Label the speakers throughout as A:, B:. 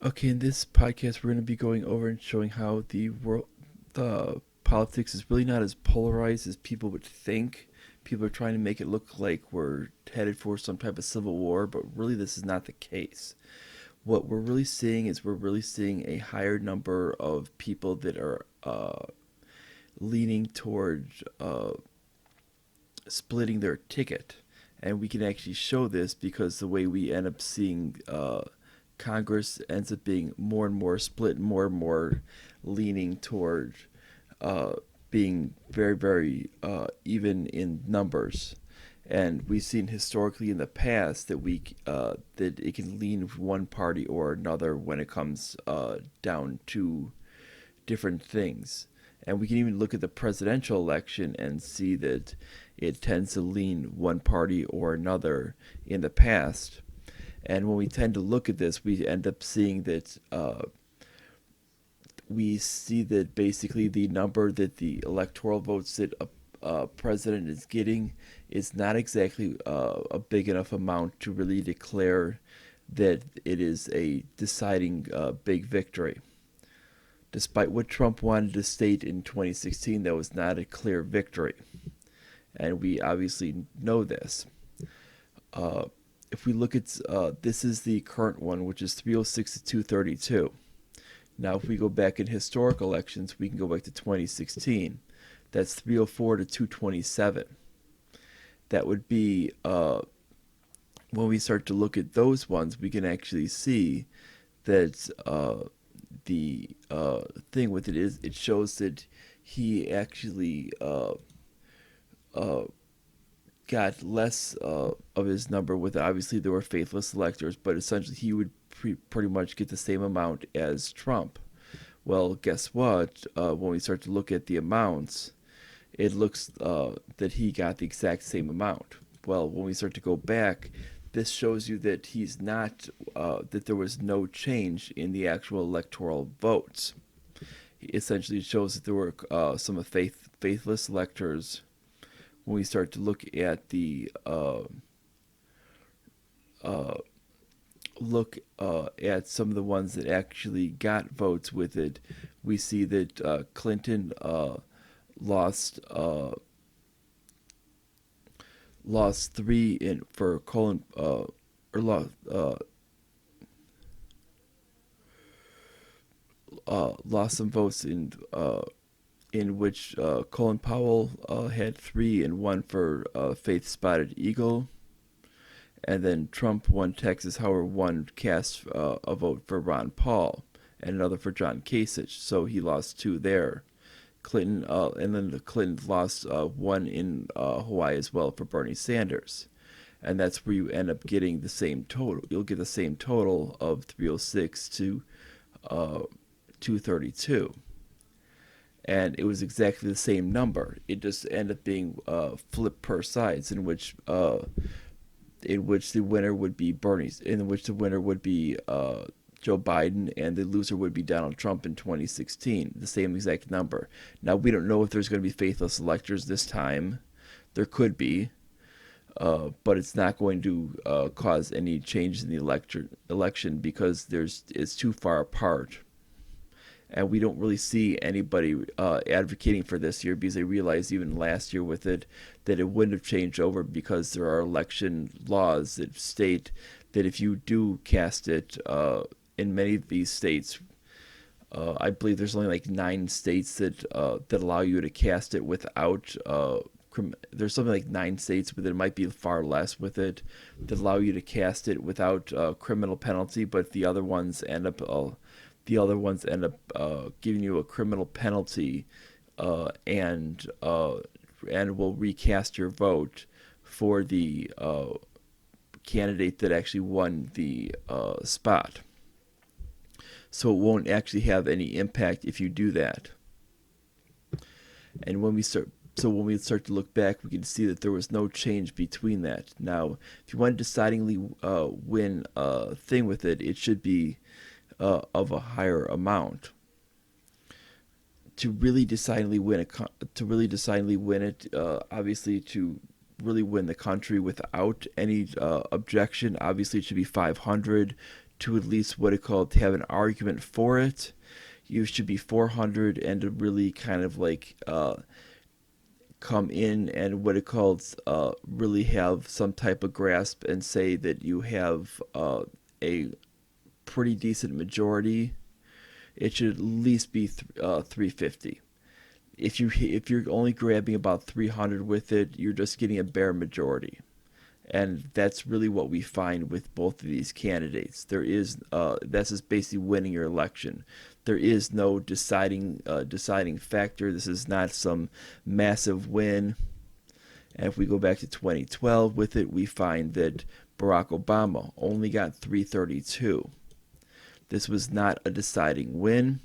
A: Okay, in this podcast, we're going to be going over and showing how the politics is really not as polarized as people would think. People are trying to make it look like we're headed for some type of civil war, but really this is not the case. What we're really seeing is we're really seeing a higher number of people that are leaning toward splitting their ticket. And we can actually show this because the way we end up seeing Congress ends up being more and more split, more and more leaning toward uh, being very, very even in numbers. And we've seen historically in the past that that it can lean one party or another when it comes down to different things. And we can even look at the presidential election and see that it tends to lean one party or another in the past. And when we tend to look at this, we end up seeing that we see that basically the number that the electoral votes that a president is getting is not exactly a big enough amount to really declare that it is a deciding big victory. Despite what Trump wanted to state in 2016, that was not a clear victory. And we obviously know this. Uh, if we look at this is the current one, which is 306 to 232. Now, if we go back in historic elections, we can go back to 2016. That's 304 to 227. That would be when we start to look at those ones, we can actually see that the thing with it is it shows that he actually uh, got less of his number with it. Obviously there were faithless electors, but essentially he would pretty much get the same amount as Trump. Well, guess what? When we start to look at the amounts, it looks that he got the exact same amount. Well, when we start to go back, this shows you that he's not that there was no change in the actual electoral votes. Essentially, it shows that there were some faithless electors. When we start to look at the uh, at some of the ones that actually got votes with it, we see that Clinton lost lost three in for Colin or lost some votes in which Colin Powell had three and one for Faith Spotted Eagle, and then Trump won Texas. However, one cast a vote for Ron Paul and another for John Kasich, so he lost two there. Clinton and then the Clinton lost one in Hawaii as well for Bernie Sanders, and that's where you end up getting the same total. You'll get the same total of 306 to uh, 232, and it was exactly the same number. It just ended up being flipped per sides, in which the winner would be Bernie's, in which the winner would be Joe Biden, and the loser would be Donald Trump in 2016. The same exact number. Now we don't know if there's going to be faithless electors this time. There could be, but it's not going to cause any change in the election because it's too far apart. And we don't really see anybody advocating for this year because they realized even last year with it that it wouldn't have changed over because there are election laws that state that if you do cast it in many of these states, I believe there's only like 9 states that allow you to cast it without. There's something like 9 states, but there might be far less with it that allow you to cast it without criminal penalty. But the other ones end up giving you a criminal penalty uh, and uh, and will recast your vote for the candidate that actually won the spot. So it won't actually have any impact if you do that. And when we start to look back, we can see that there was no change between that. Now, if you want to decidingly win a thing with it, it should be of a higher amount. To really decidingly win to really decidingly win it, obviously to really win the country without any objection, obviously it should be 500 to at least what it called to have an argument for it, you should be 400, and to really kind of like come in and what it calls really have some type of grasp and say that you have a pretty decent majority, it should at least be 350. If you're only grabbing about 300 with it, you're just getting a bare majority. And that's really what we find with both of these candidates. That's just basically winning your election. There is no deciding factor. This is not some massive win. And if we go back to 2012 with it, we find that Barack Obama only got 332. This was not a deciding win.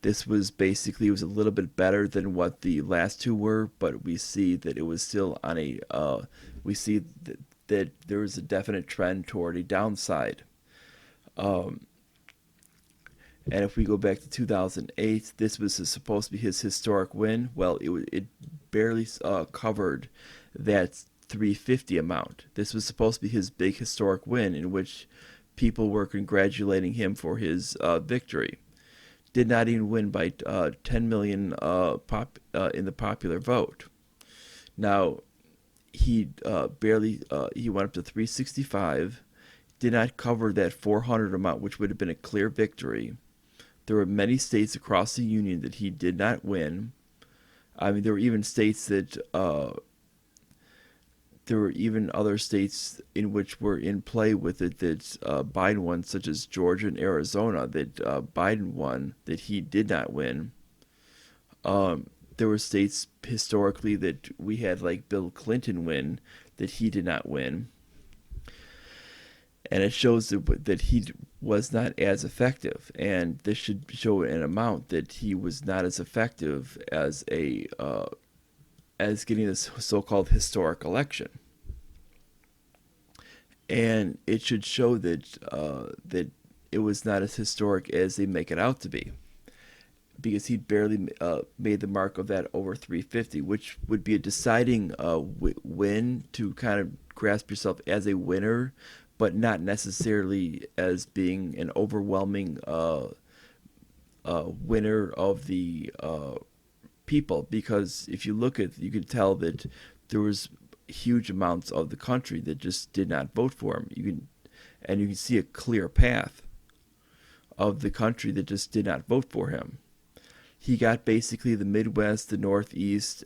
A: This was basically, it was a little bit better than what the last two were, but we see that it was still on a, we see that there was a definite trend toward a downside. Um, and if we go back to 2008, this was supposed to be his historic win. Well, it barely covered that 350 amount. This was supposed to be his big historic win in which people were congratulating him for his victory. Did not even win by 10 million in the popular vote. Now, he barely he went up to 365. Did not cover that 400 amount, which would have been a clear victory. There were many states across the union that he did not win. I mean, there were even states that there were even other states in which were in play with it that Biden won, such as Georgia and Arizona, that Biden won, that he did not win. There were states historically that we had, like Bill Clinton win, that he did not win. And it shows that he was not as effective. And this should show an amount that he was not as effective as as getting this so-called historic election. And it should show that that it was not as historic as they make it out to be, because he barely made the mark of that over 350, which would be a deciding win to kind of grasp yourself as a winner, but not necessarily as being an overwhelming winner of the people. Because if you look at, you can tell that there was huge amounts of the country that just did not vote for him. You can see a clear path of the country that just did not vote for him. He got basically the Midwest, the Northeast,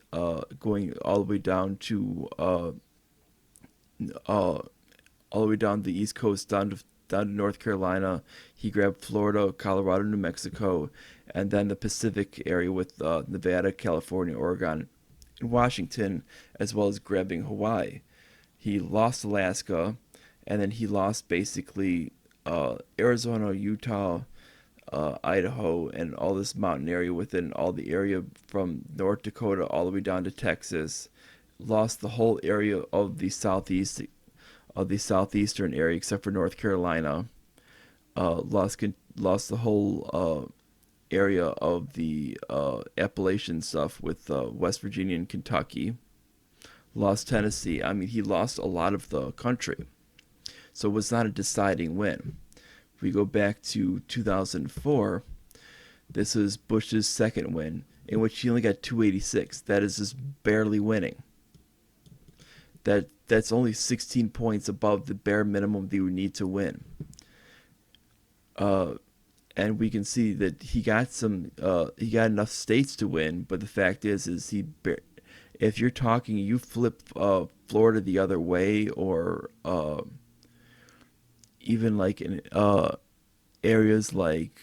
A: going all the way down to all the way down the East Coast, down to North Carolina. He grabbed Florida, Colorado, New Mexico, and then the Pacific area with Nevada, California, Oregon, and Washington, as well as grabbing Hawaii. He lost Alaska, and then he lost basically Arizona, Utah, Idaho, and all this mountain area within all the area from North Dakota all the way down to Texas. Lost the whole area of the southeastern area except for North Carolina. Lost the whole area of the Appalachian stuff with West Virginia and Kentucky. Lost Tennessee. I mean, he lost a lot of the country. So it was not a deciding win. If we go back to 2004, this is Bush's second win, in which he only got 286. That is just barely winning. That's only 16 points above the bare minimum that you need to win. And we can see that he got enough states to win, but the fact is if you're talking, you flip Florida the other way, or even like in areas like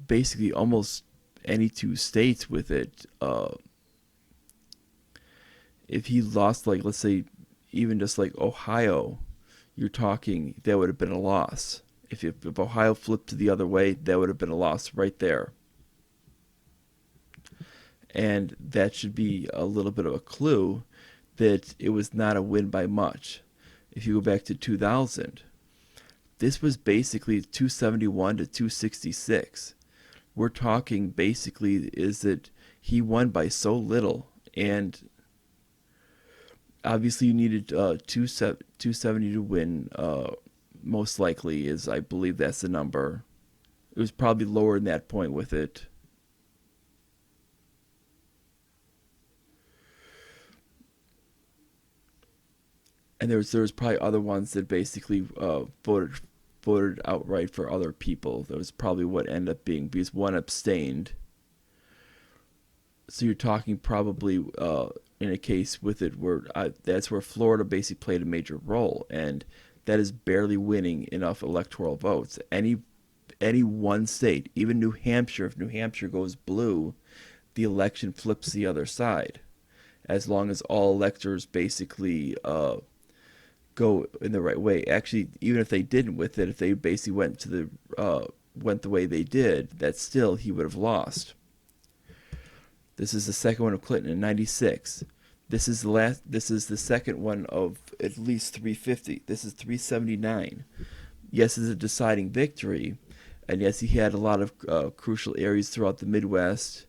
A: basically almost any two states with it. If he lost, like, let's say, even just like Ohio, you're talking, that would have been a loss. If Ohio flipped to the other way, that would have been a loss right there. And that should be a little bit of a clue that it was not a win by much. If you go back to 2000, this was basically 271 to 266. We're talking basically is that he won by so little. And obviously you needed 270 to win. Most likely is, I believe that's the number. It was probably lower than that point with it. And there was probably other ones that basically voted outright for other people. That was probably what ended up being, because one abstained. So you're talking probably in a case with it where that's where Florida basically played a major role, and that is barely winning enough electoral votes. Any one state, even New Hampshire, if New Hampshire goes blue, the election flips the other side, as long as all electors basically go in the right way. Actually, even if they didn't with it, if they basically went the way they did, that still he would have lost. This is the second one of Clinton in '96. This is the last. This is the second one of at least 350. This is 379. Yes, it's a deciding victory, and yes, he had a lot of crucial areas throughout the Midwest.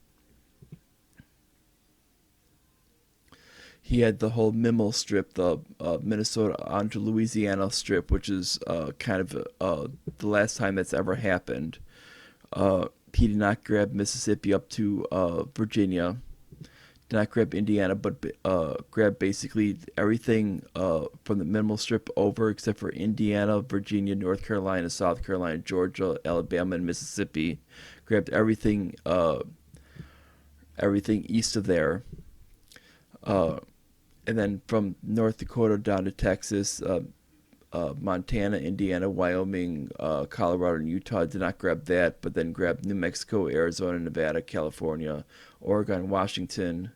A: He had the whole Mimmel strip, the Minnesota onto Louisiana strip, which is kind of the last time that's ever happened. He did not grab Mississippi up to Virginia, did not grab Indiana, but grabbed basically everything from the Mimmel strip over except for Indiana, Virginia, North Carolina, South Carolina, Georgia, Alabama, and Mississippi. Grabbed everything east of there. Uh, and then from North Dakota down to Texas, Montana, Indiana, Wyoming, Colorado, and Utah did not grab that, but then grabbed New Mexico, Arizona, Nevada, California, Oregon, Washington,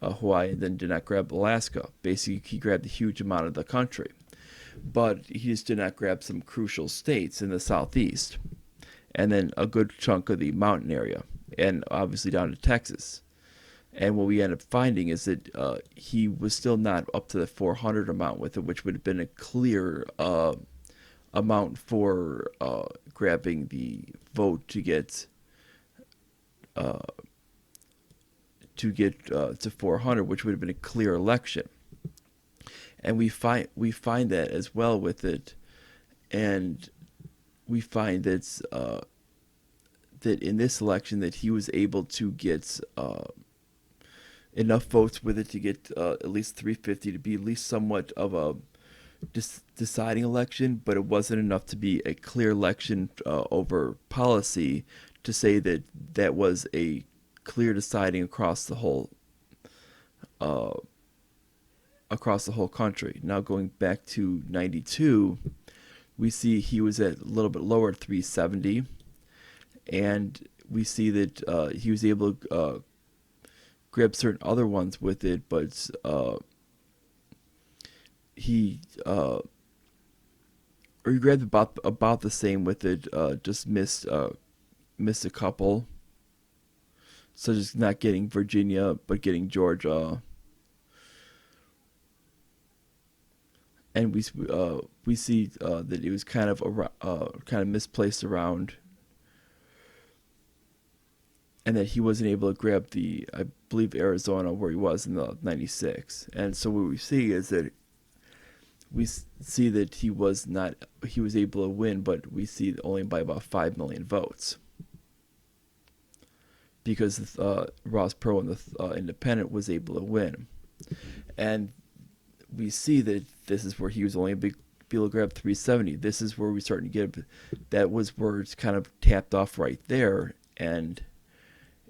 A: Hawaii, and then did not grab Alaska. Basically, he grabbed a huge amount of the country. But he just did not grab some crucial states in the southeast, and then a good chunk of the mountain area, and obviously down to Texas. And what we end up finding is that he was still not up to the 400 amount with it, which would have been a clear amount for grabbing the vote uh, to 400, which would have been a clear election. And we find that as well with it, and we find that in this election that he was able to get enough votes with it to get at least 350 to be at least somewhat of a deciding election, but it wasn't enough to be a clear election over policy to say that that was a clear deciding uh, across the whole country. Now going back to '92, we see he was at a little bit lower at 370, and we see that he was able to grab certain other ones with it, but he or he grabbed about the same with it. Just missed a couple, such as not getting Virginia but getting Georgia, and we see that it was kind of misplaced around, and that he wasn't able to grab I believe Arizona where he was in the '96. And so what we see is that we see that he was able to win, but we see only by about 5 million votes, because Ross Perot and the Independent was able to win. And we see that this is where he was only able to grab 370. This is where we start to get, that was where it's kind of tapped off right there. And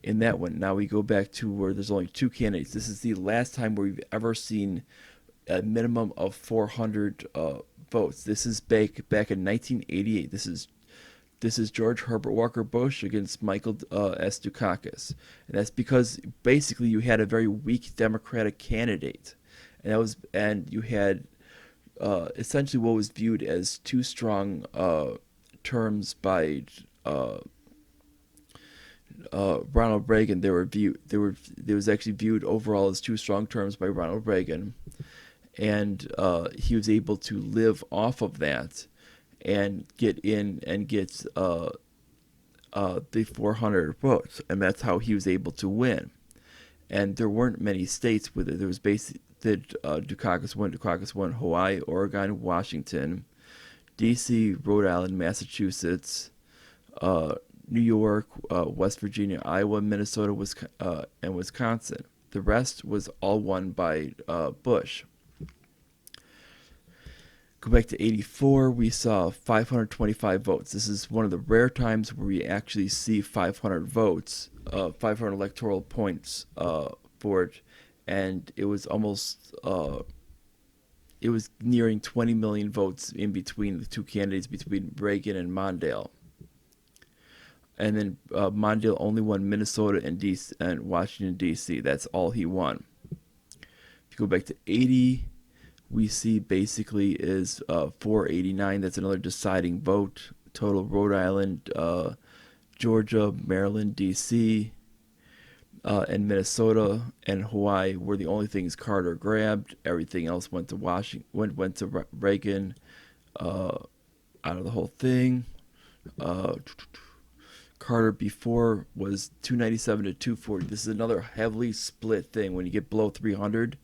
A: in that one, now we go back to where there's only two candidates. This is the last time where we've ever seen a minimum of 400 votes. This is back in 1988. This is George Herbert Walker Bush against Michael S. Dukakis, and that's because basically you had a very weak Democratic candidate, and you had essentially what was viewed as two strong terms by Ronald Reagan. They was actually viewed overall as two strong terms by Ronald Reagan, and he was able to live off of that and get in and get the 400 votes, and that's how he was able to win. And there weren't many states with it. that Dukakis won Hawaii, Oregon, Washington, D.C., Rhode Island, Massachusetts, uh, New York, West Virginia, Iowa, Minnesota, and Wisconsin. The rest was all won by Bush. Go back to 84, we saw 525 votes. This is one of the rare times where we actually see 500 votes, 500 electoral points for it. And it was it was nearing 20 million votes in between the two candidates, between Reagan and Mondale. And then Mondale only won Minnesota and Washington, D.C. That's all he won. If you go back to 80, we see basically is 489. That's another deciding vote. Total Rhode Island, Georgia, Maryland, D.C., and Minnesota and Hawaii were the only things Carter grabbed. Everything else went to went to Reagan out of the whole thing. Carter before was 297 to 240. This is another heavily split thing. When you get below 300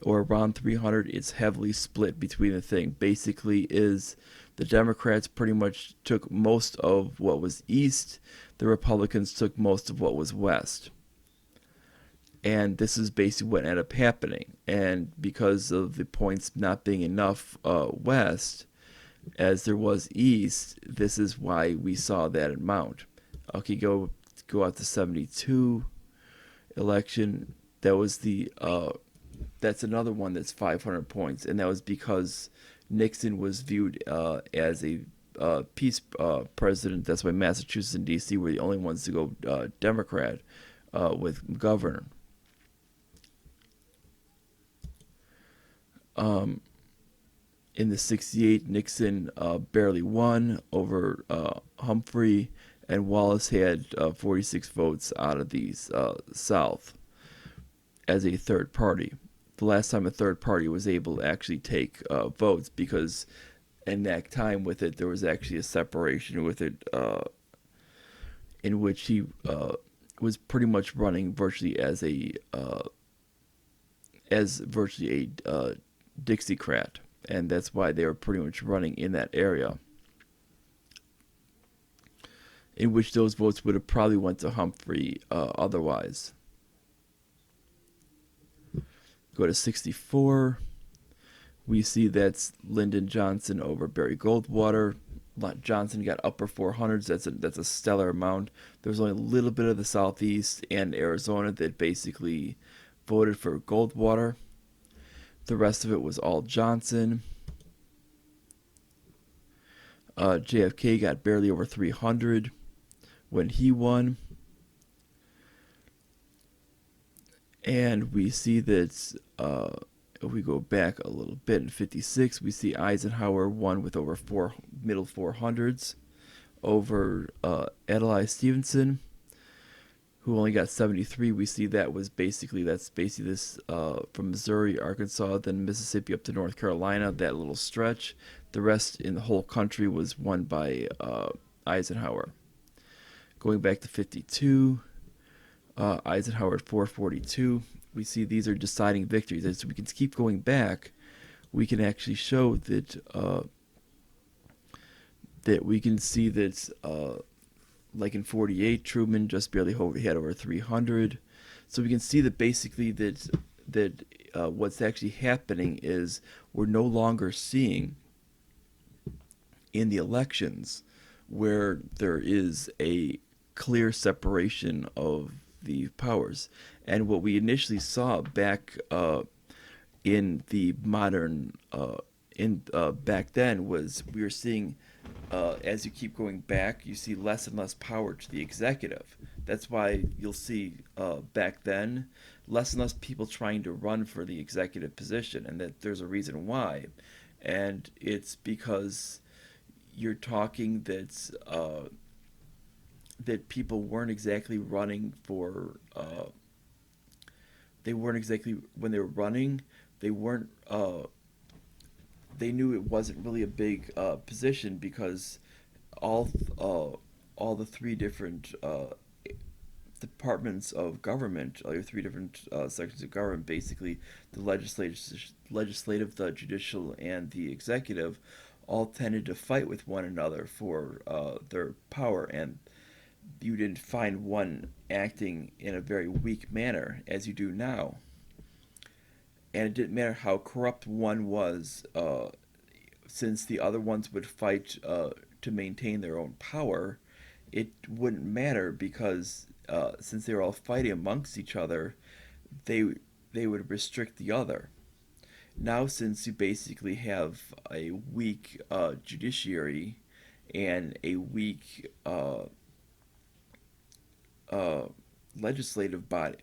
A: or around 300, it's heavily split between the thing. Basically, is the Democrats pretty much took most of what was east. The Republicans took most of what was west. And this is basically what ended up happening. And because of the points not being enough west as there was east, this is why we saw that amount. Okay, go out to 72 election. That was that's another one that's 500 points, and that was because Nixon was viewed as a peace president. That's why Massachusetts and D.C. were the only ones to go Democrat with governor. In the 68, Nixon barely won over Humphrey, and Wallace had 46 votes out of the South as a third party. The last time a third party was able to actually take votes, because in that time with it, there was actually a separation with it in which he was pretty much running virtually as virtually a Dixiecrat, and that's why they were pretty much running in that area, in which those votes would have probably went to Humphrey otherwise. Go to 64. We see that's Lyndon Johnson over Barry Goldwater. Johnson got upper 400s. That's a stellar amount. There was only a little bit of the Southeast and Arizona that basically voted for Goldwater. The rest of it was all Johnson. JFK got barely over 300 when he won. And we see that if we go back a little bit in 56, we see Eisenhower won with over middle 400s over Adlai Stevenson, who only got 73. We see that's basically this from Missouri, Arkansas, then Mississippi up to North Carolina, that little stretch. The rest in the whole country was won by Eisenhower. Going back to 52, Eisenhower at 442. We see these are deciding victories. As we can keep going back, we can actually show that we can see that like in 48, Truman just barely had over 300. So we can see that basically that what's actually happening is we're no longer seeing in the elections where there is a clear separation of the powers. And what we initially saw back in the modern back then was we were seeing as you keep going back, you see less and less power to the executive. That's why you'll see back then less and less people trying to run for the executive position, and that there's a reason why. And it's because you're talking that people weren't exactly running for they weren't exactly, when they were running, they weren't they knew it wasn't really a big position, because all the three different departments of government, your three different sections of government, basically the legislative, the judicial, and the executive, all tended to fight with one another for their power, and you didn't find one acting in a very weak manner as you do now. And it didn't matter how corrupt one was, since the other ones would fight to maintain their own power, it wouldn't matter because since they were all fighting amongst each other, they they would restrict the other. Now, since you basically have a weak judiciary and a weak uh, legislative body,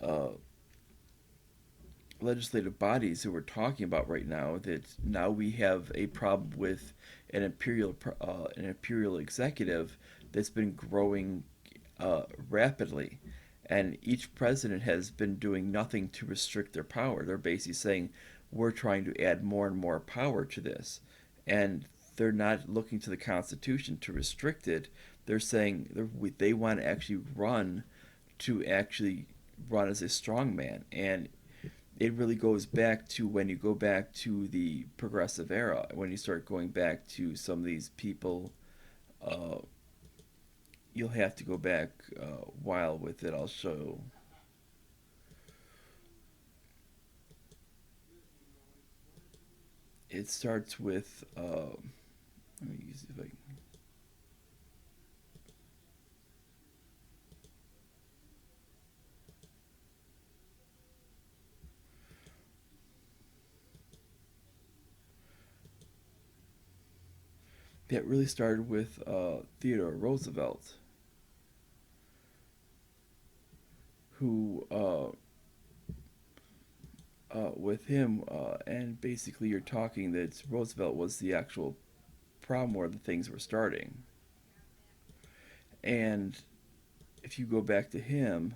A: uh, legislative bodies who we're talking about right now, that now we have a problem with an imperial executive that's been growing rapidly, and each president has been doing nothing to restrict their power. They're basically saying we're trying to add more and more power to this, and they're not looking to the Constitution to restrict it. They're saying they want to actually run as a strongman, and it really goes back to when you go back to the progressive era, when you start going back to some of these people. uh, you'll have to go back a while with it. I'll show. It starts with let me see if I can. That really started with Theodore Roosevelt, who with him, and basically you're talking that Roosevelt was the actual problem where the things were starting. And if you go back to him,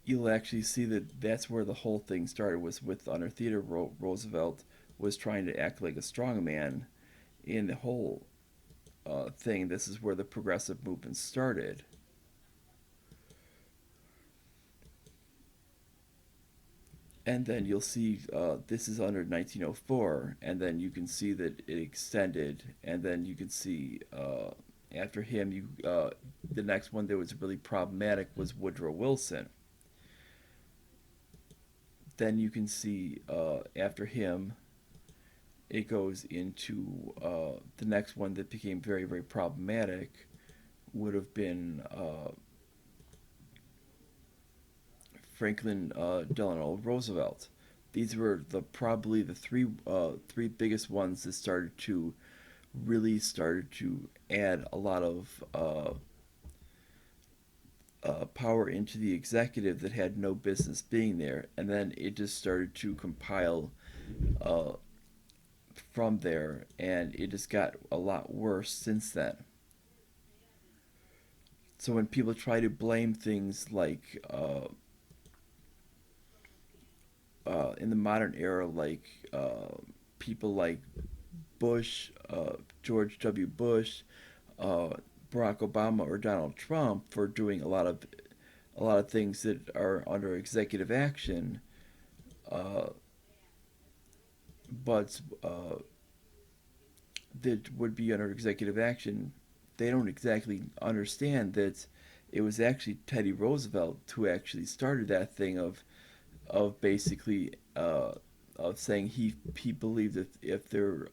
A: you'll actually see that that's where the whole thing started, was with under Theodore Roosevelt was trying to act like a strongman in the whole thing. This is where the progressive movement started. And then you'll see this is under 1904, and then you can see that it extended, and then you can see after him, the next one that was really problematic was Woodrow Wilson. Then you can see after him, it goes into the next one that became very, very problematic would have been Franklin Delano Roosevelt. These were the probably the three biggest ones that started to add a lot of power into the executive that had no business being there, and then it just started to compile uh, from there, and it just got a lot worse since then. So when people try to blame things like in the modern era, like people like Bush, George W. Bush, uh, Barack Obama, or Donald Trump for doing a lot of things that are under executive action, uh, but that would be under executive action, they don't exactly understand that it was actually Teddy Roosevelt who actually started that thing of basically of saying he believed that if there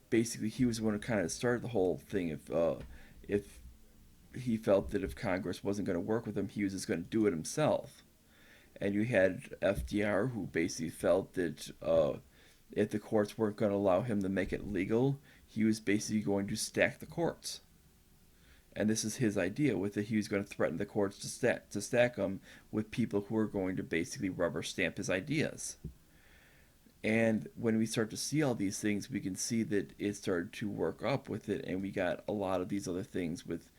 A: basically he was the one who kind of started the whole thing. If he felt that if Congress wasn't going to work with him, he was just going to do it himself. And you had FDR, who basically felt that if the courts weren't going to allow him to make it legal, he was basically going to stack the courts. And this is his idea with it. He was going to threaten the courts to stack them with people who are going to basically rubber stamp his ideas. And when we start to see all these things, we can see that it started to work up with it, and we got a lot of these other things with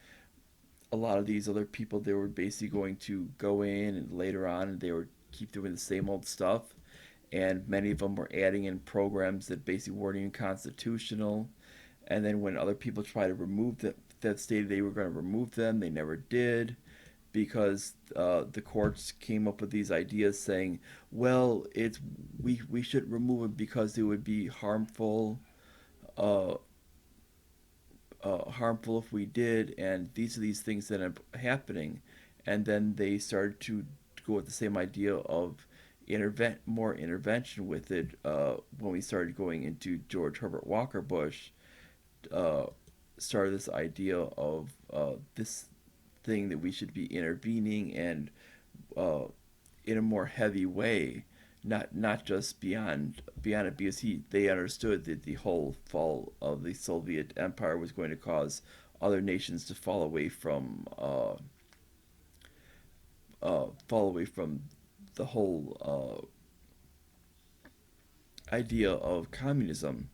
A: a lot of these other people. They were basically going to go in, and later on, they would keep doing the same old stuff, and many of them were adding in programs that basically weren't even constitutional. And then when other people tried to remove them, that stated they were going to remove them, they never did, because the courts came up with these ideas saying, well, it's we should remove it because it would be uh, harmful if we did, and these are these things that are happening. And then they started to go with the same idea of more intervention with it when we started going into George Herbert Walker Bush. Uh, Started this idea of this thing that we should be intervening and uh, in a more heavy way, not just beyond it, because they understood that the whole fall of the Soviet Empire was going to cause other nations to fall away from the whole idea of communism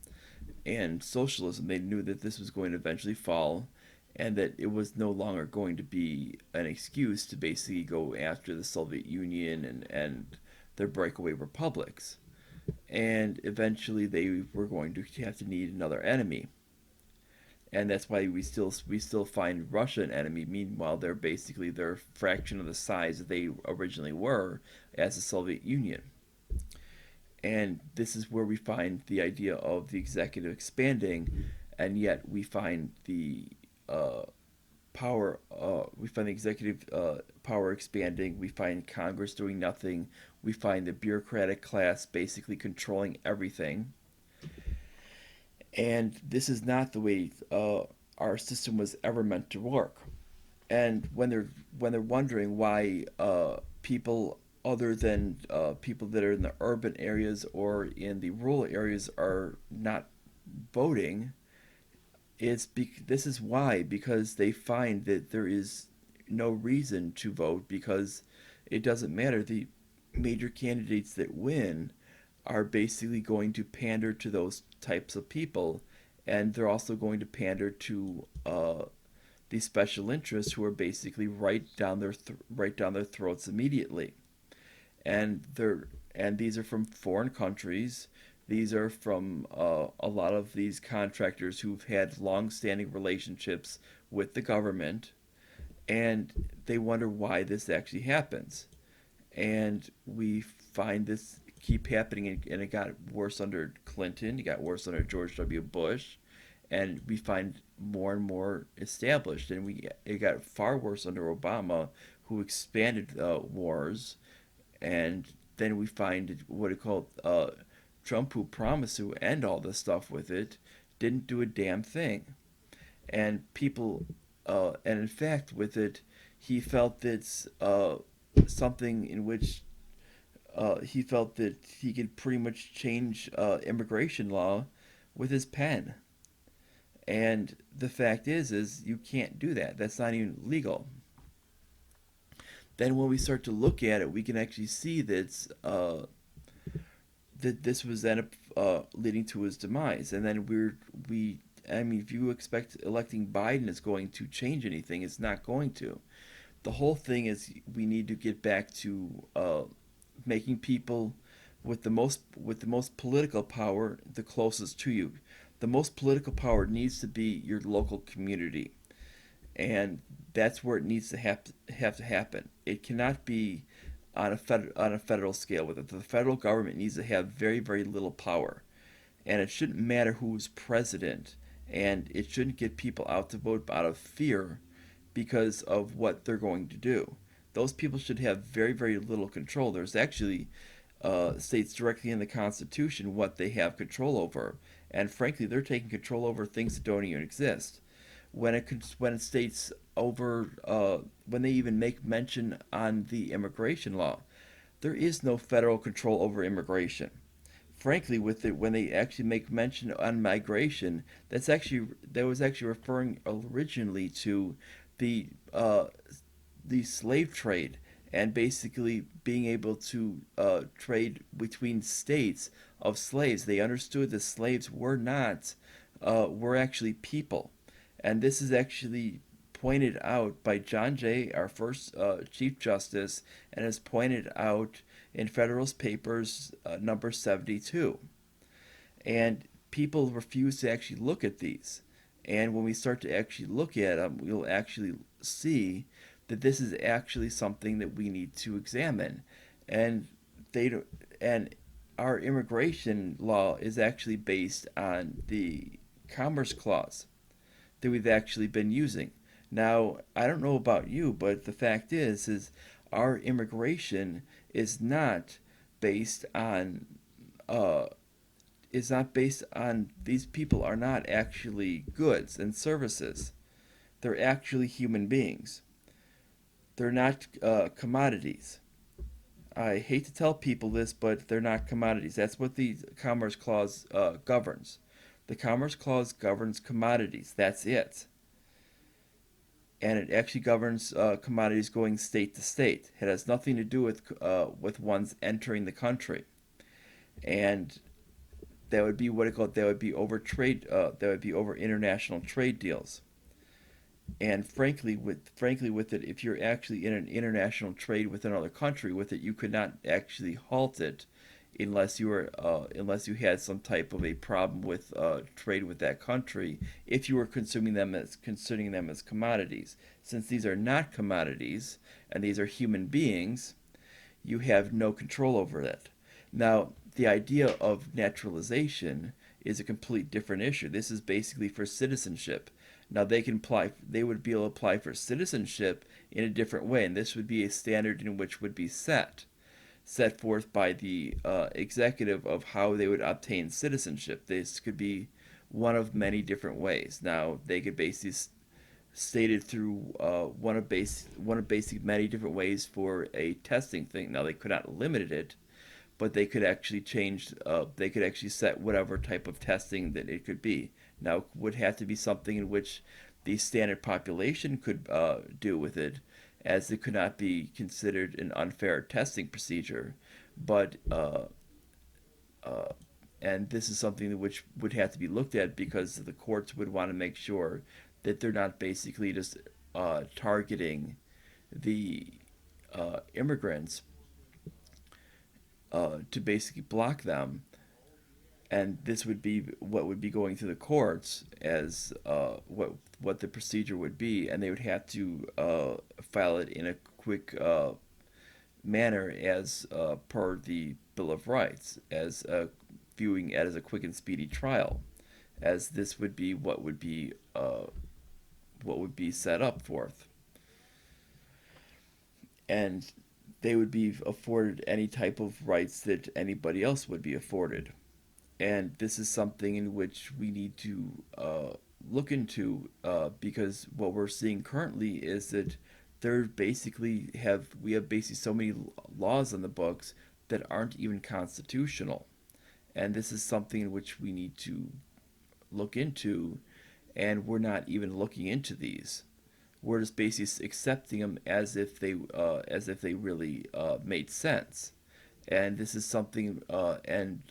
A: and socialism. They knew that this was going to eventually fall, and that it was no longer going to be an excuse to basically go after the Soviet Union and their breakaway republics. And eventually they were going to have to need another enemy. And that's why we still find Russia an enemy. Meanwhile, they're a fraction of the size that they originally were as the Soviet Union. And this is where we find the idea of the executive expanding, and yet we find the power. We find the executive power expanding. We find Congress doing nothing. We find the bureaucratic class basically controlling everything. And this is not the way our system was ever meant to work. And when they're wondering why people other than people that are in the urban areas or in the rural areas are not voting, this is why, because they find that there is no reason to vote, because it doesn't matter. The major candidates that win are basically going to pander to those types of people, and they're also going to pander to these special interests who are basically right down their throats immediately. And these are from foreign countries. These are from a lot of these contractors who've had long-standing relationships with the government, and they wonder why this actually happens. And we find this keep happening, and it got worse under Clinton. It got worse under George W. Bush, and we find more and more established. And it got far worse under Obama, who expanded wars. And then we find what it called Trump, who promised to end all this stuff with it, didn't do a damn thing. And and in fact, with it, he felt that something in which he felt that he could pretty much change immigration law with his pen. And the fact is you can't do that. That's not even legal. Then when we start to look at it, we can actually see that this was then leading to his demise. And then I mean, if you expect electing Biden is going to change anything, it's not going to. The whole thing is we need to get back to making people with the most political power the closest to you. The most political power needs to be your local community, and that's where it needs to have to happen. It cannot be on a federal scale with it. The federal government needs to have very very little power, and it shouldn't matter who's president, and it shouldn't get people out to vote out of fear because of what they're going to do. Those people should have very very little control. There's actually states directly in the Constitution what they have control over, and frankly, they're taking control over things that don't even exist. When it states over when they even make mention on the immigration law, there is no federal control over immigration. Frankly, with it, when they actually make mention on migration, that was actually referring originally to the uh, the slave trade, and basically being able to trade between states of slaves. They understood that slaves were actually people, and this is actually pointed out by John Jay, our first Chief Justice, and is pointed out in Federalist Papers number 72. And people refuse to actually look at these. And when we start to actually look at them, we'll actually see that this is actually something that we need to examine. And they don't, and our immigration law is actually based on the Commerce Clause that we've actually been using. Now, I don't know about you, but the fact is our immigration is not based on uh, these people are not actually goods and services. They're actually human beings. They're not commodities. I hate to tell people this, but they're not commodities. That's what the Commerce Clause governs. The Commerce Clause governs commodities. That's it. And it actually governs commodities going state to state. It has nothing to do with ones entering the country. And that would be what it called. That would be over trade. That would be over international trade deals. And frankly with it, if you're actually in an international trade with another country with it, you could not actually halt it unless you had some type of a problem with trade with that country. If you were considering them as commodities, since these are not commodities and these are human beings, you have no control over it. Now, the idea of naturalization is a complete different issue. This is basically for citizenship. Now they would be able to apply for citizenship in a different way, and this would be a standard in which would be set forth by the executive of how they would obtain citizenship. This could be one of many different ways. Now they could basically stated through one of basic many different ways for a testing thing. Now they could not limit it, but they could actually change. They could actually set whatever type of testing that it could be. Now it would have to be something in which the standard population could do with it, as it could not be considered an unfair testing procedure. But and this is something which would have to be looked at because the courts would want to make sure that they're not basically just targeting the immigrants to basically block them, and this would be what would be going to the courts as what the procedure would be, and they would have to file it in a quick manner as per the Bill of Rights, as viewing it as a quick and speedy trial, as this would be what would be set up forth, and they would be afforded any type of rights that anybody else would be afforded. And this is something in which we need to look into because what we're seeing currently is that we have basically so many laws on the books that aren't even constitutional, and this is something in which we need to look into, and we're not even looking into these. We're just basically accepting them as if they really made sense, and this is something and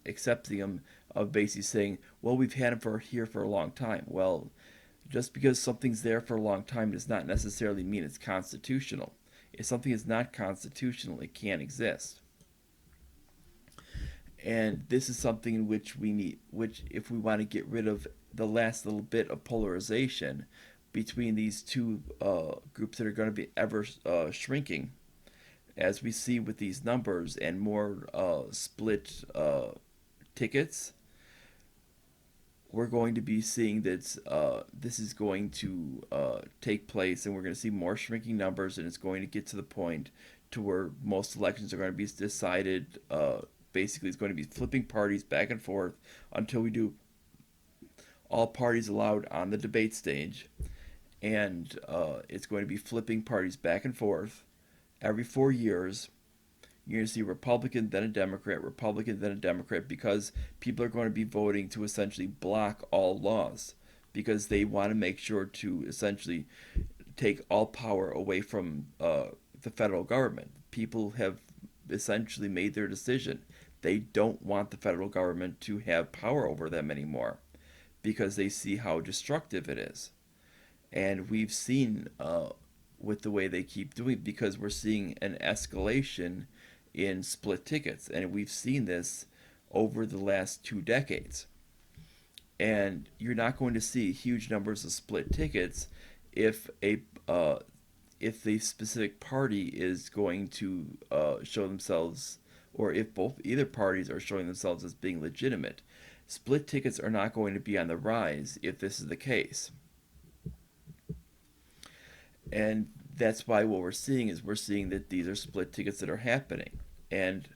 A: accepting them of basically saying, well, we've had them here for a long time. Well, just because something's there for a long time does not necessarily mean it's constitutional. If something is not constitutional, it can't exist. And this is something in which which if we want to get rid of the last little bit of polarization between these two groups that are going to be ever shrinking, as we see with these numbers and more split tickets, we're going to be seeing that this is going to take place, and we're going to see more shrinking numbers, and it's going to get to the point to where most elections are going to be decided. Basically, it's going to be flipping parties back and forth until we do all parties allowed on the debate stage, and it's going to be flipping parties back and forth every 4 years. You're going to see Republican, then a Democrat, Republican, then a Democrat, because people are going to be voting to essentially block all laws because they want to make sure to essentially take all power away from the federal government. People have essentially made their decision. They don't want the federal government to have power over them anymore because they see how destructive it is. And we've seen with the way they keep doing, because we're seeing an escalation in split tickets, and we've seen this over the last 2 decades. And you're not going to see huge numbers of split tickets if a if the specific party is going to show themselves, or if both either parties are showing themselves as being legitimate. Split tickets are not going to be on the rise if this is the case. And that's why what we're seeing is we're seeing that these are split tickets that are happening. And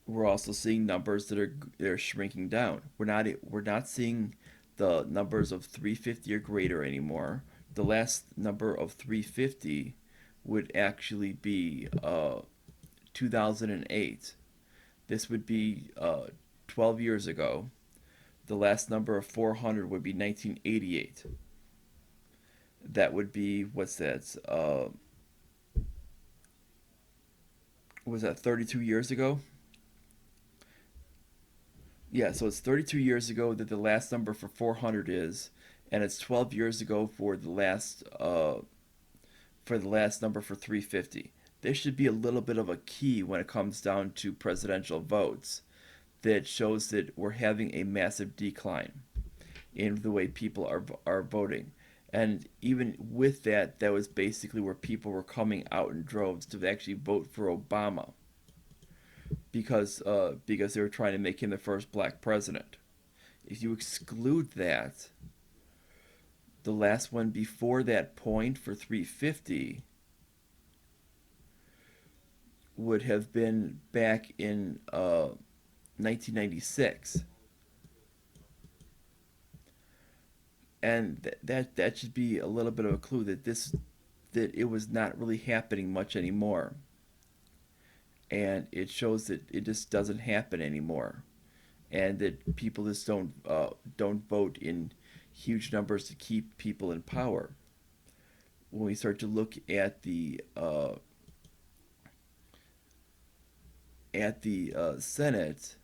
A: we're also seeing numbers that are shrinking down. We're not seeing the numbers of 350 or greater anymore. The last number of 350 would actually be 2008. This would be 12 years ago. The last number of 400 would be 1988. That would be, what's that? Was that 32 years ago? Yeah, so it's 32 years ago that the last number for 400 is, and it's 12 years ago for the last number for 350. There should be a little bit of a key when it comes down to presidential votes that shows that we're having a massive decline in the way people are voting. And even with that, that was basically where people were coming out in droves to actually vote for Obama because they were trying to make him the first black president. If you exclude that, the last one before that point for 350 would have been back in 1996, and that should be a little bit of a clue that it was not really happening much anymore, and it shows that it just doesn't happen anymore, and that people just don't vote in huge numbers to keep people in power. When we start to look at the Senate,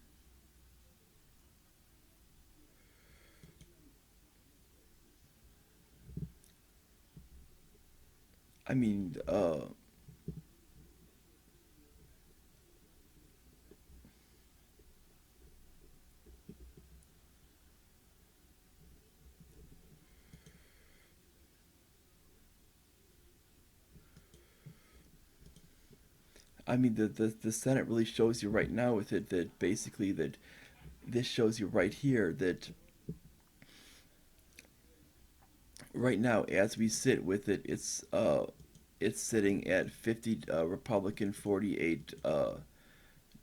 A: I mean, the Senate really shows you right now with it that basically that this shows you right here that right now as we sit with it, it's sitting at 50 Republican, 48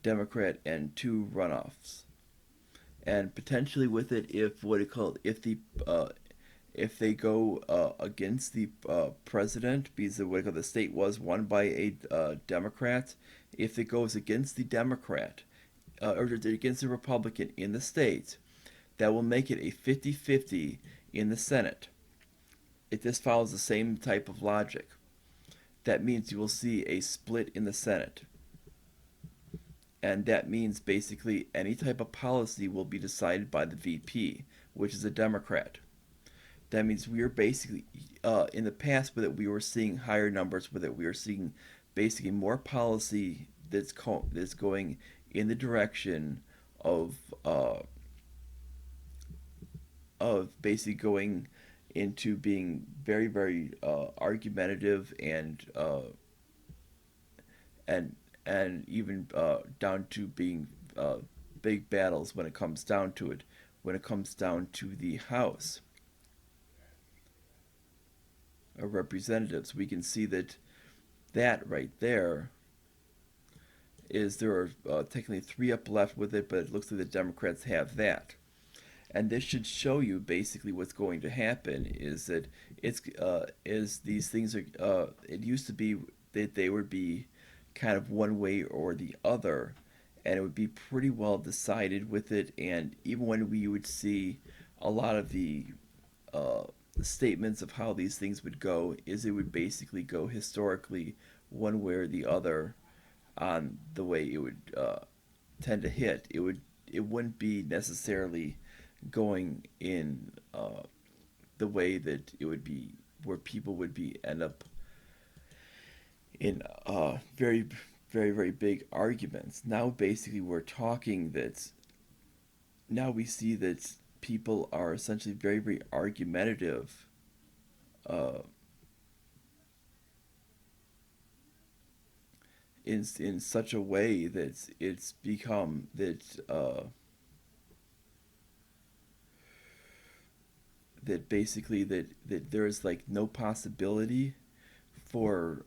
A: Democrat, and two runoffs. And potentially with it, if what it called if they go against the president, because the state was won by a Democrat, if it goes against the Democrat or against the Republican in the state, that will make it a 50-50 in the Senate. If this follows the same type of logic, that means you will see a split in the Senate. And that means basically any type of policy will be decided by the VP, which is a Democrat. That means we are basically in the past with it we were seeing higher numbers with it. We are seeing basically more policy that's going in the direction of uh, basically going into being very very argumentative and and even down to being big battles when it comes down to it. When it comes down to the House of Representatives, we can see that right there is there are technically three up left with it, but it looks like the Democrats have that. And this should show you basically what's going to happen is that it's is these things are it used to be that they would be kind of one way or the other, and it would be pretty well decided with it. And even when we would see a lot of uh, the statements of how these things would go, is it would basically go historically one way or the other on the way it would tend to hit. It wouldn't be necessarily going in the way that it would be where people would be end up in very very, very big arguments. Now, basically, we're talking that now we see that people are essentially very, very argumentative uh, in such a way that it's become that basically that there is like no possibility for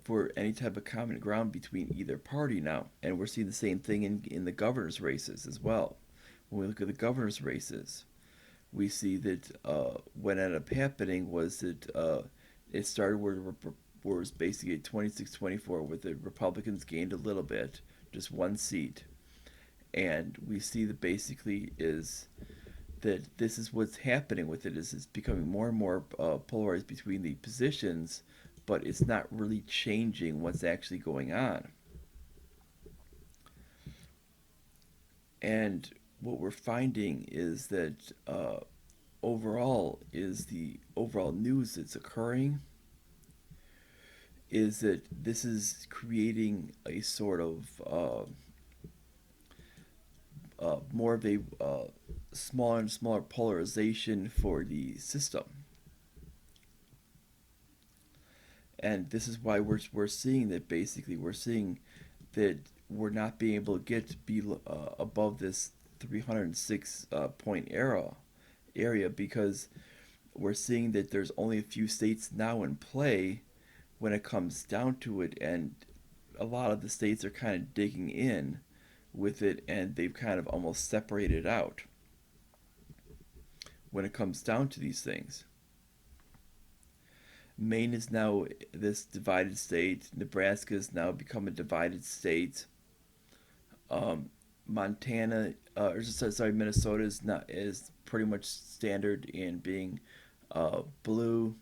A: for any type of common ground between either party now, and we're seeing the same thing in the governor's races as well. When we look at the governor's races, we see that what ended up happening was that it started where it was basically 26-24, where the Republicans gained a little bit, just one seat, and we see that basically is that this is what's happening with it is it's becoming more and more polarized between the positions, but it's not really changing what's actually going on. And what we're finding is that overall is the overall news that's occurring is that this is creating a sort of more of a smaller and smaller polarization for the system. And this is why we're seeing that basically we're seeing that we're not being able to get to be above this 306 point area because we're seeing that there's only a few states now in play when it comes down to it, and a lot of the states are kind of digging in with it, and they've kind of almost separated out when it comes down to these things. Maine is now this divided state. Nebraska has now become a divided state. Um, Montana, or sorry, Minnesota is pretty much standard in being blue.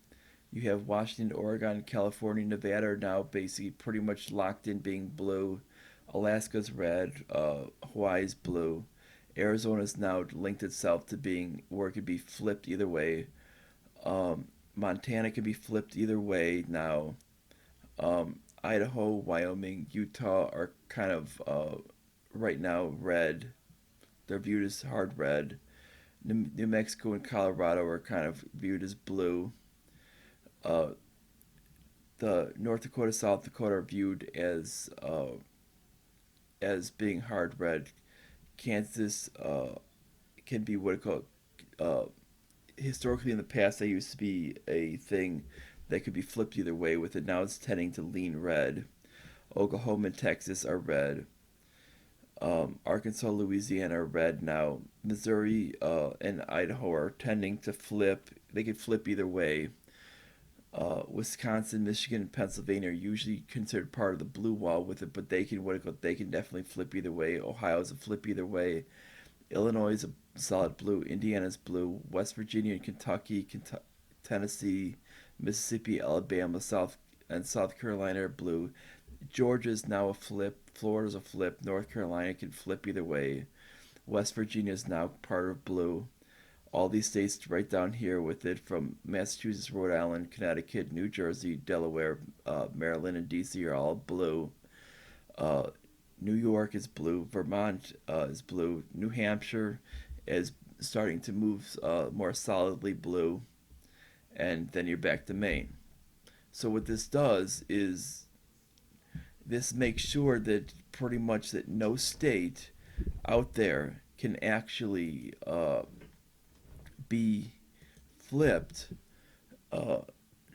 A: You have Washington, Oregon, California, Nevada are now basically pretty much locked in being blue. Alaska's red. Hawaii's blue. Arizona's now linked itself to being where it could be flipped either way. Um, Montana can be flipped either way now. Idaho, Wyoming, Utah are kind of right now red. They're viewed as hard red. New Mexico and Colorado are kind of viewed as blue. Uh, the North Dakota, South Dakota are viewed as being hard red. Kansas can be what it called historically in the past that used to be a thing that could be flipped either way with it. Now it's tending to lean red. Oklahoma and Texas are red. Arkansas, Louisiana are red now. Missouri and Idaho are tending to flip. They could flip either way. Wisconsin, Michigan, and Pennsylvania are usually considered part of the blue wall with it, but they can definitely flip either way. Ohio's a flip either way. Illinois is a solid blue. Indiana's blue. West Virginia and Kentucky, Tennessee, Mississippi, Alabama, South Carolina are blue. Georgia's now a flip. Florida's a flip. North Carolina can flip either way. West Virginia is now part of blue. All these states right down here with it from Massachusetts, Rhode Island, Connecticut, New Jersey, Delaware, Maryland, and DC are all blue. Uh, New York is blue. Vermont is blue. New Hampshire is starting to move more solidly blue. And then you're back to Maine. So what this does is this makes sure that pretty much that no state out there can actually be flipped uh,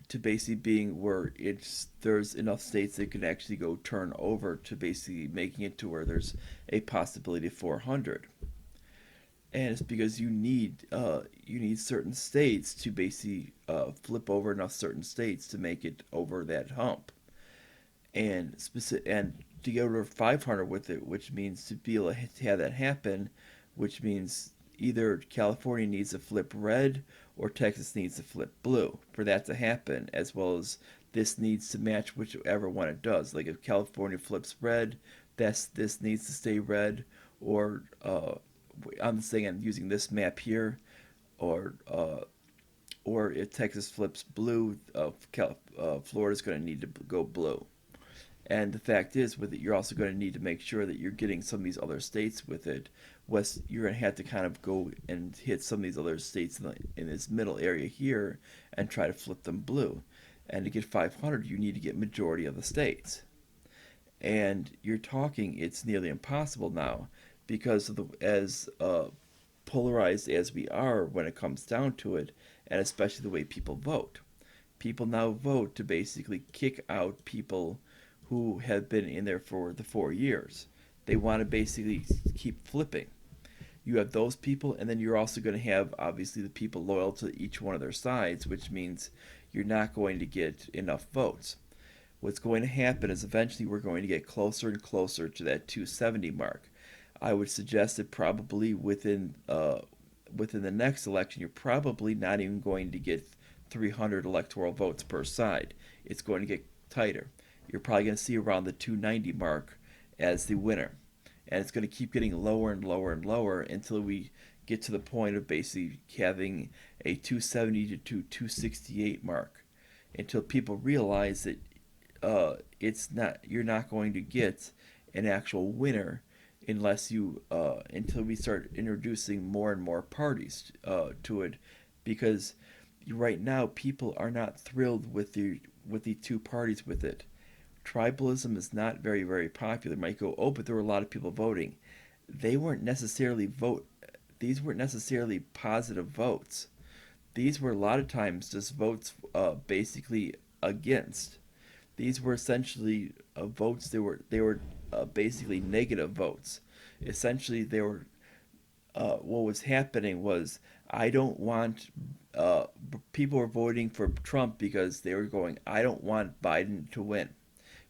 A: to basically being where it's there's enough states that can actually go turn over to basically making it to where there's a possibility of 400. And it's because you need certain states to basically flip over enough certain states to make it over that hump, and to get over 500 with it, which means to be able to have that happen, which means either California needs to flip red or Texas needs to flip blue for that to happen, as well as this needs to match whichever one it does. Like if California flips red, this needs to stay red, or I'm saying I'm using this map here, or or if Texas flips blue, Florida's going to need to go blue. And the fact is, with it, you're also going to need to make sure that you're getting some of these other states with it. West, you're going to have to kind of go and hit some of these other states in this middle area here and try to flip them blue. And to get 500, you need to get majority of the states. And you're talking, it's nearly impossible now because of as polarized as we are when it comes down to it, and especially the way people vote. People now vote to basically kick out people who have been in there for the 4 years. They want to basically keep flipping. You have those people, and then you're also going to have obviously the people loyal to each one of their sides, which means you're not going to get enough votes. What's going to happen is eventually we're going to get closer and closer to that 270 mark. I would suggest that probably within the next election, you're probably not even going to get 300 electoral votes per side. It's going to get tighter. You're probably going to see around the 290 mark as the winner. And it's going to keep getting lower and lower and lower until we get to the point of basically having a 270 to 268 mark. Until people realize that it's not you're not going to get an actual winner unless you until we start introducing more and more parties to it, because right now people are not thrilled with the two parties with it. Tribalism is not very popular. You might go, oh, but there were a lot of people voting. They weren't necessarily vote. These weren't necessarily positive votes. These were a lot of times just votes basically against. These were essentially votes. They were basically negative votes. Essentially, they were what was happening was I don't want. People were voting for Trump because they were going, I don't want Biden to win.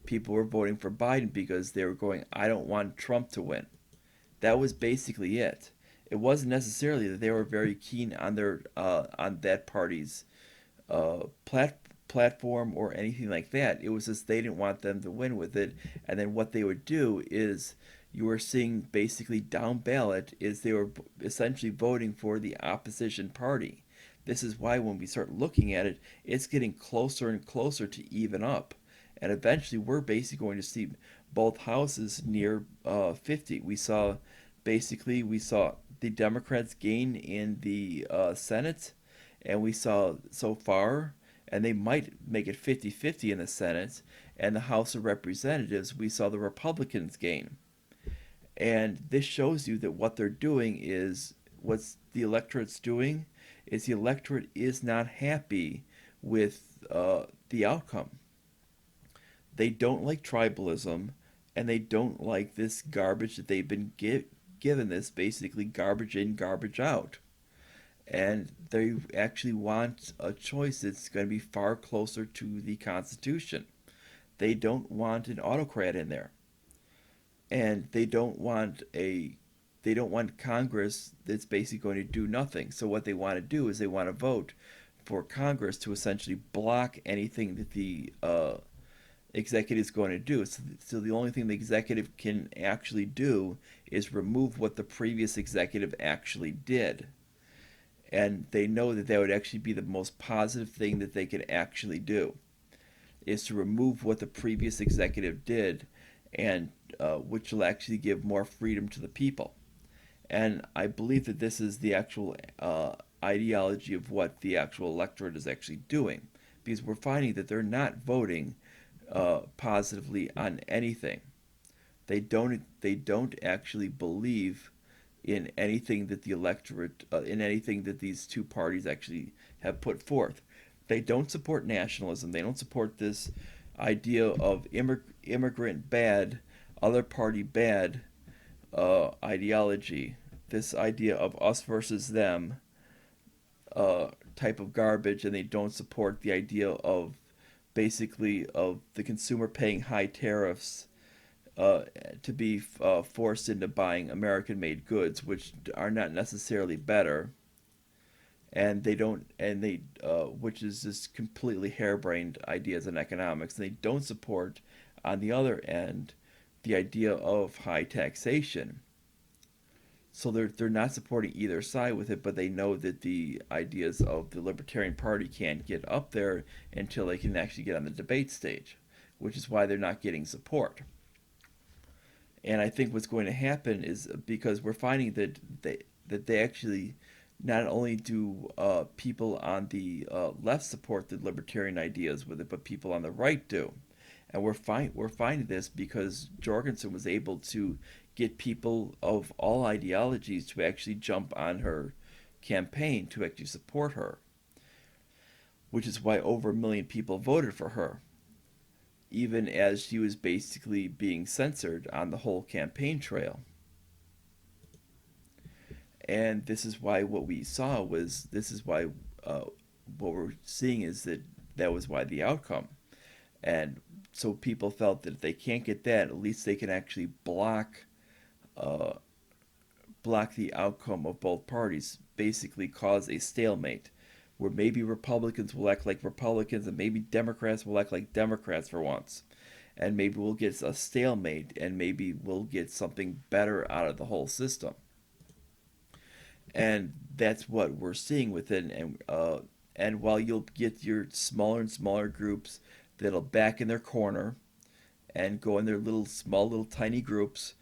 A: People were voting for Biden because they were going, I don't want Trump to win. That was basically it. It wasn't necessarily that they were very keen on their on that party's platform or anything like that. It was just they didn't want them to win with it. And then what they would do is you were seeing basically down ballot is they were essentially voting for the opposition party. This is why when we start looking at it, it's getting closer and closer to even up. And eventually we're basically going to see both houses near 50. We saw the Democrats gain in the Senate, and we saw so far, and they might make it 50-50 in the Senate, and the House of Representatives, we saw the Republicans gain. And this shows you that what they're doing is, what's the electorate's doing, is the electorate is not happy with the outcome. They don't like tribalism, and they don't like this garbage that they've been given, this basically garbage in, garbage out. And they actually want a choice that's going to be far closer to the Constitution. They don't want an autocrat in there, and they don't want Congress that's basically going to do nothing. So what they want to do is they want to vote for Congress to essentially block anything that the executive is going to do. So the only thing the executive can actually do is remove what the previous executive actually did. And they know that that would actually be the most positive thing that they could actually do, is to remove what the previous executive did, and which will actually give more freedom to the people. And I believe that this is the actual ideology of what the actual electorate is actually doing, because we're finding that they're not voting positively on anything. They don't actually believe in anything that the electorate in anything that these two parties actually have put forth. They don't support nationalism. They don't support this idea of immigrant bad, other party bad ideology. This idea of us versus them type of garbage, and they don't support the idea of basically of the consumer paying high tariffs to be forced into buying American-made goods, which are not necessarily better, and they don't, and they, which is just completely harebrained ideas in economics. And they don't support, on the other end, the idea of high taxation. So they're not supporting either side with it, but they know that the ideas of the Libertarian Party can't get up there until they can actually get on the debate stage, which is why they're not getting support. And I think what's going to happen is because we're finding that they actually not only do people on the left support the libertarian ideas with it, but people on the right do. And we're finding this because Jorgensen was able to get people of all ideologies to actually jump on her campaign to actually support her, which is why over 1 million people voted for her, even as she was basically being censored on the whole campaign trail. And this is why what we saw was this is why what we're seeing is that was why the outcome. And so people felt that if they can't get that, at least they can actually uh, block the outcome of both parties, basically cause a stalemate, where maybe Republicans will act like Republicans and maybe Democrats will act like Democrats for once. And maybe we'll get a stalemate and maybe we'll get something better out of the whole system. And that's what we're seeing within. And while you'll get your smaller and smaller groups that'll back in their corner and go in their little small little tiny groups,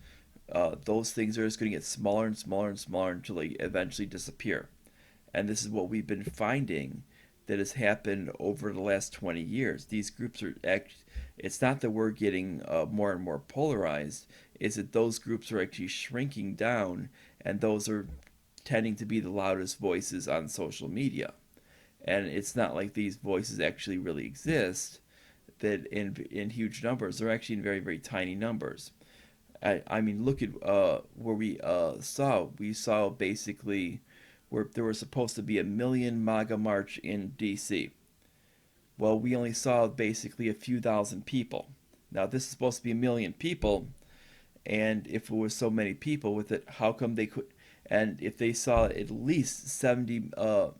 A: those things are just going to get smaller and smaller and smaller until they eventually disappear. And this is what we've been finding that has happened over the last 20 years. These groups are it's not that we're getting more and more polarized, it's that those groups are actually shrinking down, and those are tending to be the loudest voices on social media. And it's not like these voices actually really exist that in huge numbers. They're actually in very, very tiny numbers. I mean, look at where we saw basically where there was supposed to be 1 million MAGA march in D.C. Well, we only saw basically a few thousand people. Now, this is supposed to be 1 million people, and if it was so many people with it, how come they could? And if they saw at least over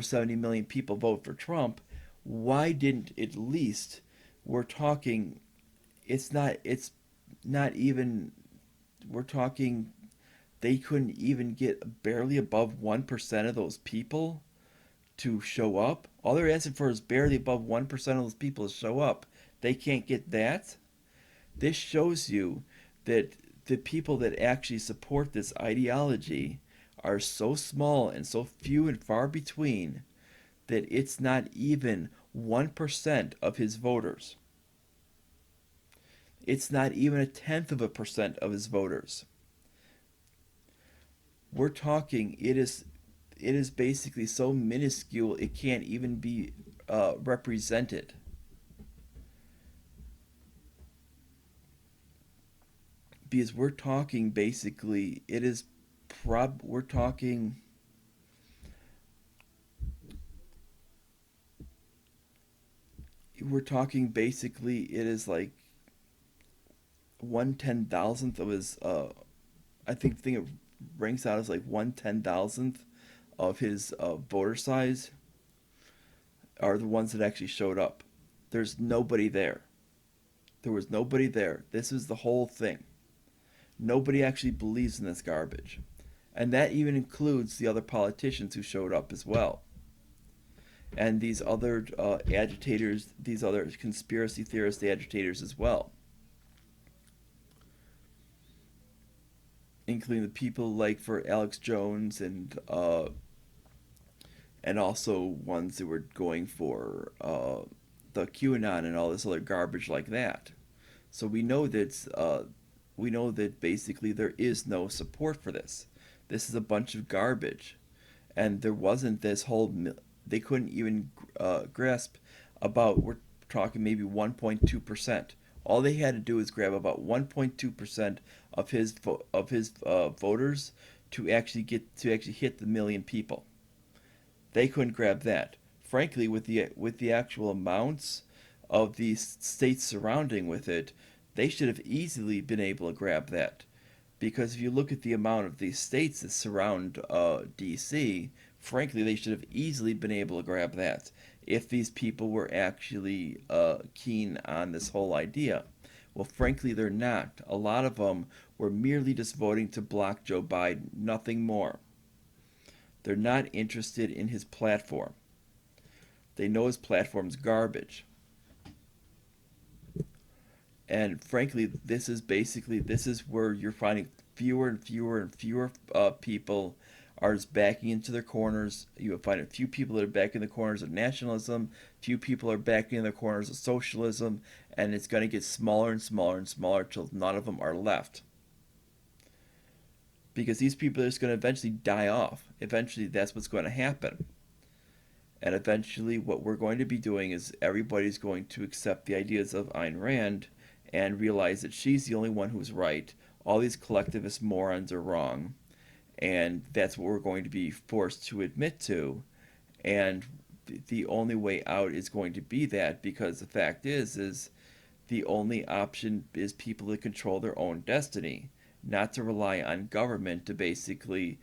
A: 70 million people vote for Trump, why didn't at least we're talking? It's not even. We're talking they couldn't even get barely above 1% of those people to show up. All they're asking for is barely above 1% of those people to show up. They can't get that. This shows you that the people that actually support this ideology are so small and so few and far between that it's not even 1% of his voters. It's not even a tenth of a percent of his voters. We're talking it is basically so minuscule it can't even be represented. Because we're talking basically it is we're talking basically it is like 1/10,000th of his I think it ranks out as like 1/10,000th of his voter size are the ones that actually showed up. There's nobody there. There was nobody there. This is the whole thing. Nobody actually believes in this garbage. And that even includes the other politicians who showed up as well. And these other agitators, these other conspiracy theorist agitators as well. Including the people like for Alex Jones and also ones that were going for the QAnon and all this other garbage like that. So we know that basically there is no support for this. This is a bunch of garbage, and there wasn't this whole. They couldn't even grasp about. We're talking maybe 1.2%. All they had to do is grab about 1.2% of his voters to actually hit the 1 million people. They couldn't grab that. Frankly, with the actual amounts of the states surrounding with it, they should have easily been able to grab that. Because if you look at the amount of these states that surround D.C., frankly, they should have easily been able to grab that if these people were actually keen on this whole idea. Well, frankly, they're not. A lot of them were merely just voting to block Joe Biden, nothing more. They're not interested in his platform. They know his platform's garbage. And frankly, this is where you're finding fewer and fewer and fewer people are just backing into their corners. You find a few people that are back in the corners of nationalism, few people are backing in the corners of socialism, and it's going to get smaller and smaller and smaller till none of them are left. Because these people are just going to eventually die off. Eventually, that's what's going to happen. And eventually, what we're going to be doing is everybody's going to accept the ideas of Ayn Rand and realize that she's the only one who's right. All these collectivist morons are wrong. And that's what we're going to be forced to admit to. And the only way out is going to be that, because the fact is the only option is people to control their own destiny, not to rely on government to basically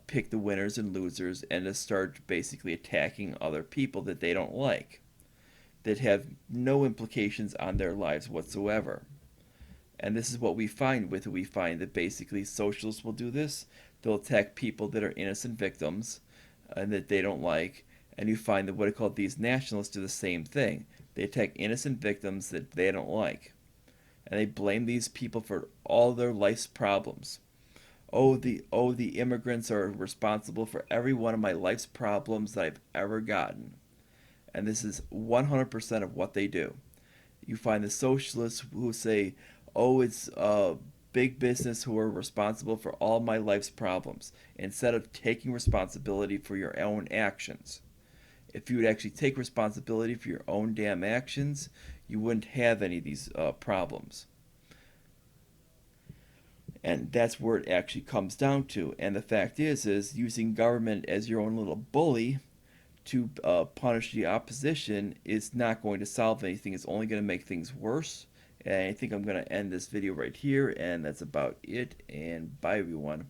A: pick the winners and losers and to start basically attacking other people that they don't like, that have no implications on their lives whatsoever. And this is what we find with it. We find that basically socialists will do this. They'll attack people that are innocent victims and that they don't like. And you find that what are called these nationalists do the same thing. They attack innocent victims that they don't like. And they blame these people for all their life's problems. The immigrants are responsible for every one of my life's problems that I've ever gotten. And this is 100% of what they do. You find the socialists who say, oh, it's big business who are responsible for all my life's problems, instead of taking responsibility for your own actions. If you would actually take responsibility for your own damn actions, you wouldn't have any of these problems. And that's where it actually comes down to. And the fact is using government as your own little bully to punish the opposition is not going to solve anything. It's only going to make things worse. And I think I'm going to end this video right here, and that's about it. And bye, everyone.